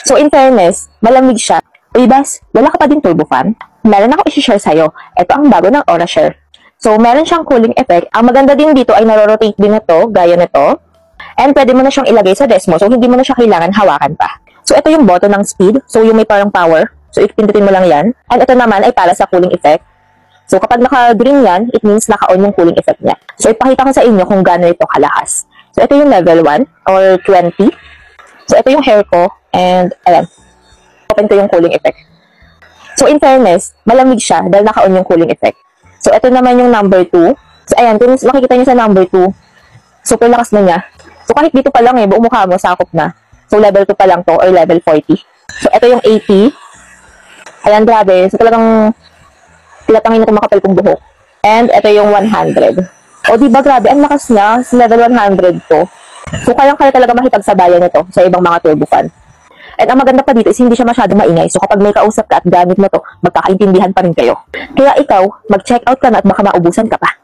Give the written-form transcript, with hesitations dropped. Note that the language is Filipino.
So in fairness, malamig siya. Uy Bas, wala ka pa din turbo fan? Meron ako i-share sa'yo. Ito ang bago ng Aurashare. So meron siyang cooling effect. Ang maganda din dito ay naro-rotate din ito, gaya nito. And pwede mo na siyang ilagay sa desk mo, so hindi mo na siya kailangan hawakan pa. So ito yung button ng speed, so yung may parang power. So ipindutin mo lang yan. And ito naman ay para sa cooling effect. So kapag naka-green yan, it means naka-on yung cooling effect niya. So ipakita ko sa inyo kung gaano ito kalakas. So ito yung level 1 or 20. So ito yung hair ko, and ayan. Open ko yung cooling effect. So, in fairness, malamig siya dahil naka-on yung cooling effect. So, ito naman yung number 2. So, ayan, kung makikita nyo sa number 2, super lakas na niya. So, kahit dito pa lang buong mukha mo, sakop na. So, level 2 pa lang to or level 40. So, ito yung 80. Ayan, grabe. So, talagang tilatangin na itong makapal kong buhok. And, ito yung 100. O, diba, grabe, ang lakas niya. Sa level 100 to. So, kaya talaga makipagsabayan ito sa ibang mga turbo fan. At ang maganda pa dito is hindi siya masyadong maingay. So kapag may kausap ka at gamit mo to, magkakaintindihan pa rin kayo. Kaya ikaw, mag-check out ka na at baka maubusan ka pa.